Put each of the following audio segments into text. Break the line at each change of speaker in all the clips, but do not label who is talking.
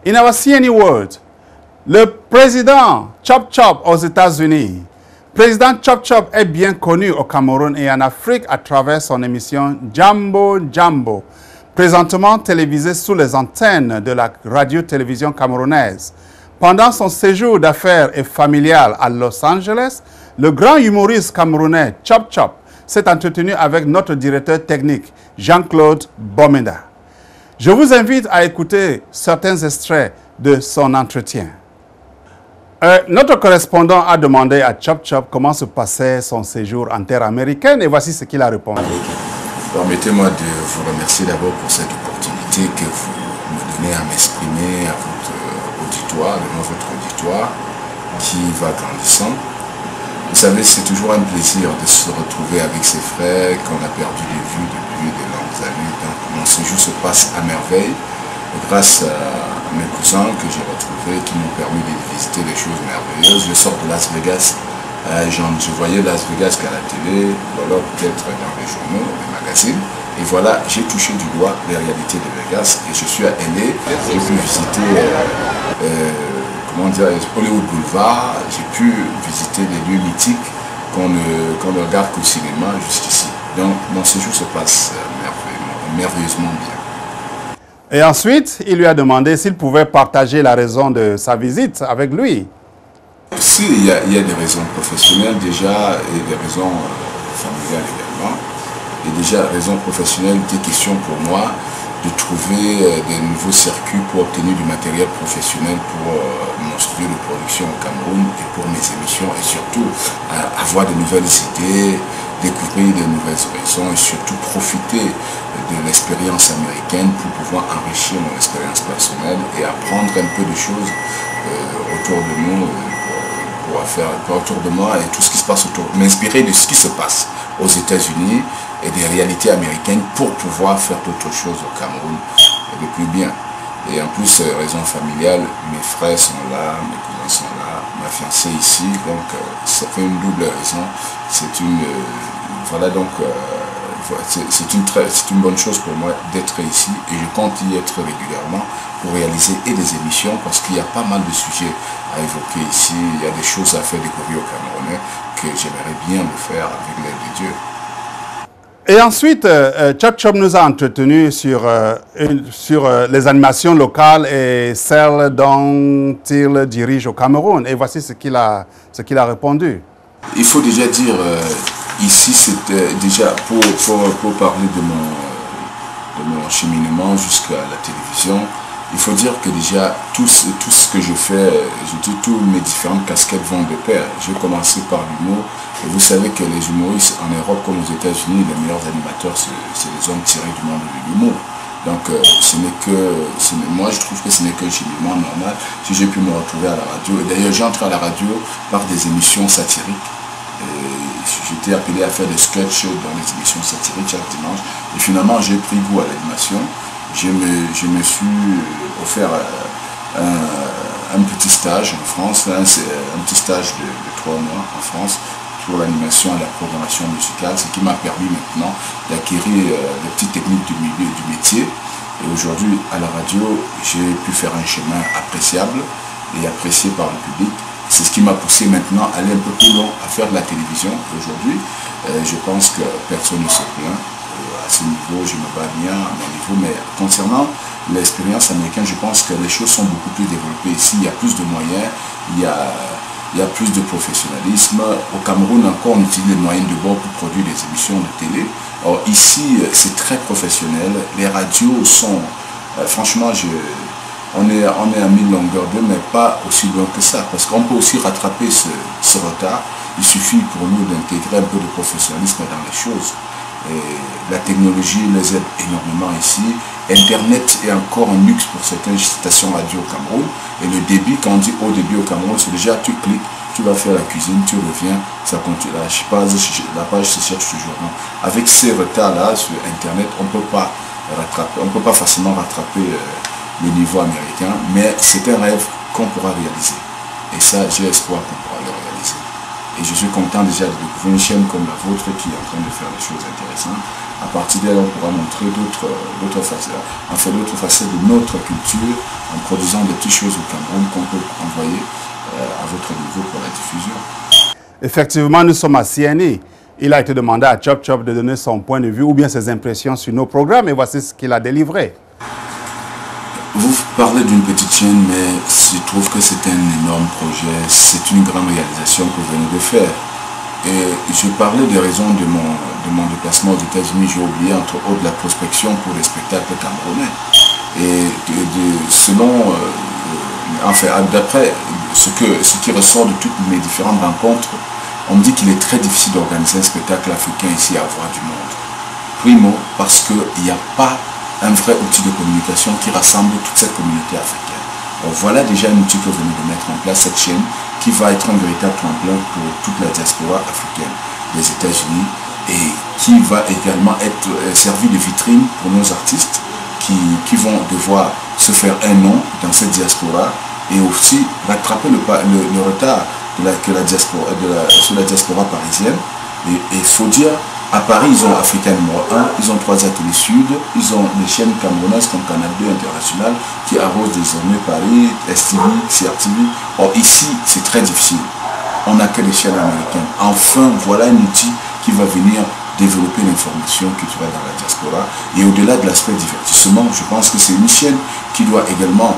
In our CNE world, le président Chop Chop aux États-Unis, président Chop Chop est bien connu au Cameroun et en Afrique à travers son émission Jambo Jambo, présentement télévisée sous les antennes de la radio-télévision camerounaise. Pendant son séjour d'affaires et familial à Los Angeles, le grand humoriste camerounais Chop Chop s'est entretenu avec notre directeur technique Jean-Claude Bomenda. Je vous invite à écouter certains extraits de son entretien. Notre correspondant a demandé à Chop Chop comment se passait son séjour en terre américaine et voici ce qu'il a répondu.
Permettez-moi de vous remercier d'abord pour cette opportunité que vous me donnez à m'exprimer à votre auditoire, devant votre auditoire qui va grandissant. Vous savez, c'est toujours un plaisir de se retrouver avec ses frères qu'on a perdu de vue depuis de longues années. Donc, mon séjour se passe à merveille grâce à mes cousins que j'ai retrouvés qui m'ont permis de visiter des choses merveilleuses. Je sors de Las Vegas, je voyais Las Vegas qu'à la télé, voilà, peut-être dans les journaux, dans les magazines. Et voilà, j'ai touché du doigt les réalités de Vegas et je suis à LA. J'ai pu visiter Hollywood Boulevard, j'ai pu visiter des lieux mythiques qu'on ne regarde qu'au cinéma jusqu'ici. Donc mon séjour se passe merveilleusement bien.
Et ensuite, il lui a demandé s'il pouvait partager la raison de sa visite avec lui.
Si, il y a des raisons professionnelles déjà et des raisons familiales également. Et déjà, raison professionnelle, il était question pour moi de trouver des nouveaux circuits pour obtenir du matériel professionnel pour mon studio de production au Cameroun et pour mes émissions et surtout avoir de nouvelles idées, découvrir de nouvelles horizons et surtout profiter de l'expérience américaine pour pouvoir enrichir mon expérience personnelle et apprendre un peu de choses autour de nous, autour de moi et tout ce qui se passe autour, m'inspirer de ce qui se passe aux États-Unis et des réalités américaines pour pouvoir faire d'autres choses au Cameroun et de plus bien. Et en plus, raison familiale, mes frères sont là, mes cousins sont là, ma fiancée ici, donc ça fait une double raison. C'est une bonne chose pour moi d'être ici et je compte y être régulièrement pour réaliser et des émissions parce qu'il y a pas mal de sujets à évoquer ici. Il y a des choses à faire découvrir aux Camerounais que j'aimerais bien le faire avec l'aide de Dieu.
Et ensuite, Chop Chop nous a entretenu sur les animations locales et celles dont il dirige au Cameroun. Et voici ce qu'il a répondu.
Il faut déjà dire, ici, c'était déjà pour parler de mon cheminement jusqu'à la télévision. Il faut dire que déjà, tout ce que je fais, toutes mes différentes casquettes vont de pair. J'ai commencé par l'humour. Et vous savez que les humoristes en Europe comme aux États-Unis, les meilleurs animateurs, c'est les hommes tirés du monde de l'humour. Donc moi je trouve que ce n'est qu'un cheminement normal. Si j'ai pu me retrouver à la radio, et d'ailleurs j'entre à la radio par des émissions satiriques. J'étais appelé à faire des sketchs dans les émissions satiriques chaque dimanche. Et finalement j'ai pris goût à l'animation. Je me suis offert un petit stage en France, un petit stage de 3 mois en France pour l'animation et la programmation musicale, ce qui m'a permis maintenant d'acquérir des petites techniques du métier. Et aujourd'hui, à la radio, j'ai pu faire un chemin appréciable et apprécié par le public. C'est ce qui m'a poussé maintenant à aller un peu plus loin, à faire de la télévision. Aujourd'hui, je pense que personne ne se plaint. À ce niveau, je me bats bien à mon niveau, mais concernant l'expérience américaine, je pense que les choses sont beaucoup plus développées ici. Il y a plus de moyens, il y a plus de professionnalisme. Au Cameroun, encore, on utilise les moyens de bord pour produire des émissions de télé. Or, ici, c'est très professionnel. Les radios sont... franchement, on est à 1000 longueurs d'eux, mais pas aussi loin que ça. Parce qu'on peut aussi rattraper ce retard. Il suffit pour nous d'intégrer un peu de professionnalisme dans les choses. Et la technologie les aide énormément ici. Internet est encore un luxe pour certaines stations radio au Cameroun. Et le débit, quand on dit haut débit au Cameroun, c'est déjà tu cliques, tu vas faire la cuisine, tu reviens, ça continue. La page se cherche toujours. Donc, avec ces retards-là sur Internet, on ne peut pas facilement rattraper le niveau américain. Mais c'est un rêve qu'on pourra réaliser. Et ça, j'ai espoir qu'on pourra le réaliser. Et je suis content déjà de découvrir une chaîne comme la vôtre qui est en train de faire des choses intéressantes. À partir d'elle, on pourra montrer d'autres facettes de notre culture en produisant des petites choses au Cameroun qu'on peut envoyer à votre niveau pour la diffusion.
Effectivement, nous sommes à CNI. Il a été demandé à Chop Chop de donner son point de vue ou bien ses impressions sur nos programmes et voici ce qu'il a délivré.
Vous parlez d'une petite chaîne, mais je trouve que c'est un énorme projet, c'est une grande réalisation que vous venez de faire. Et je parlais des raisons de mon déplacement aux États-Unis, j'ai oublié entre autres la prospection pour les spectacles camerounais. Et selon, enfin, d'après ce qui ressort de toutes mes différentes rencontres, on me dit qu'il est très difficile d'organiser un spectacle africain ici à Voix du Monde. Primo, parce qu'il n'y a pas un vrai outil de communication qui rassemble toute cette communauté africaine. Donc voilà déjà un outil que vous venez de mettre en place, cette chaîne, qui va être un véritable tremplin pour toute la diaspora africaine des États-Unis et qui va également être servi de vitrine pour nos artistes qui vont devoir se faire un nom dans cette diaspora et aussi rattraper le retard sur la diaspora parisienne. Et il faut dire, à Paris, ils ont Africa numéro 1, ils ont 3 ateliers sud, ils ont des chaînes camerounaises comme Canal 2 International qui arrosent désormais Paris, STV, CRTV. Or ici, c'est très difficile. On n'a que des chaînes américaines. Enfin, voilà un outil qui va venir développer l'information culturelle dans la diaspora. Et au-delà de l'aspect divertissement, je pense que c'est une chaîne qui doit également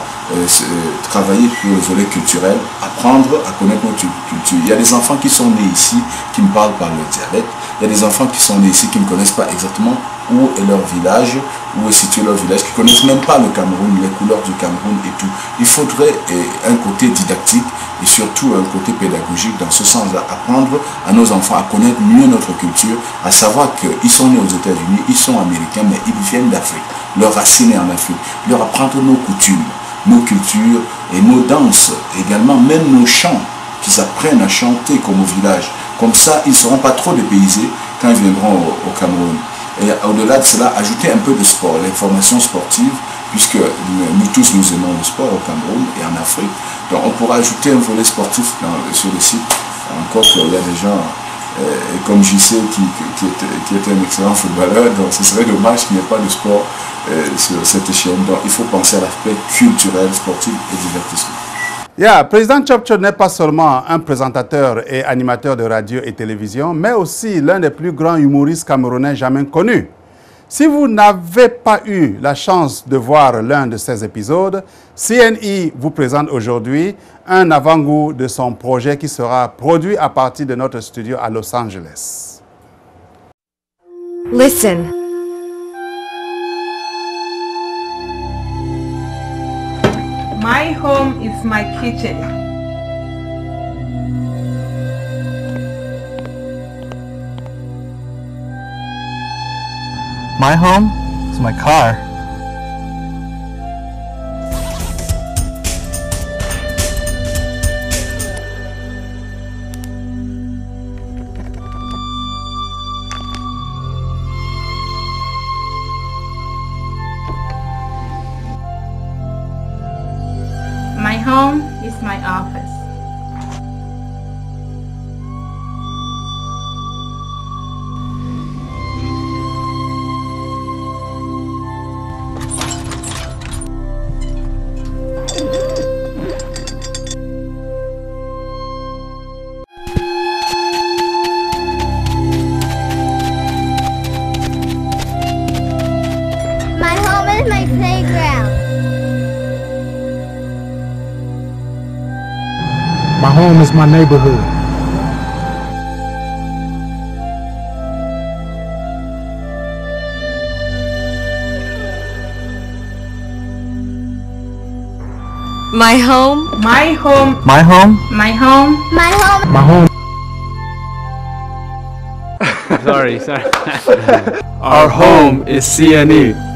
travailler pour le volet culturel, apprendre à connaître notre culture. Il y a des enfants qui sont nés ici, qui me parlent par le dialecte. Il y a des enfants qui sont nés ici, qui ne connaissent pas exactement où est leur village, où est situé leur village, qui ne connaissent même pas le Cameroun, les couleurs du Cameroun et tout. Il faudrait un côté didactique et surtout un côté pédagogique dans ce sens-là, apprendre à nos enfants à connaître mieux notre culture, à savoir qu'ils sont nés aux États-Unis, ils sont américains, mais ils viennent d'Afrique. Leur racine est en Afrique. Leur apprendre nos coutumes, nos cultures et nos danses, également même nos chants, qu'ils apprennent à chanter comme au village. Comme ça, ils ne seront pas trop dépaysés quand ils viendront au Cameroun. Et au-delà de cela, ajouter un peu de sport, l'information sportive, puisque nous tous nous aimons le sport au Cameroun et en Afrique. Donc on pourra ajouter un volet sportif sur le site. Encore qu'il y a des gens comme JC qui est un excellent footballeur, donc ce serait dommage qu'il n'y ait pas de sport sur cette chaîne. Donc il faut penser à l'aspect culturel, sportif et divertissement.
Président Chop Chop n'est pas seulement un présentateur et animateur de radio et télévision, mais aussi l'un des plus grands humoristes camerounais jamais connus. Si vous n'avez pas eu la chance de voir l'un de ces épisodes, CNI vous présente aujourd'hui un avant-goût de son projet qui sera produit à partir de notre studio à Los Angeles.
Listen.
My home is my kitchen.
My home is my car.
My home is my office.
My home is my playground.
My home is my neighborhood.
My home.
My home.
My home?
My home.
My home.
My home.
Sorry. Our home is CNE.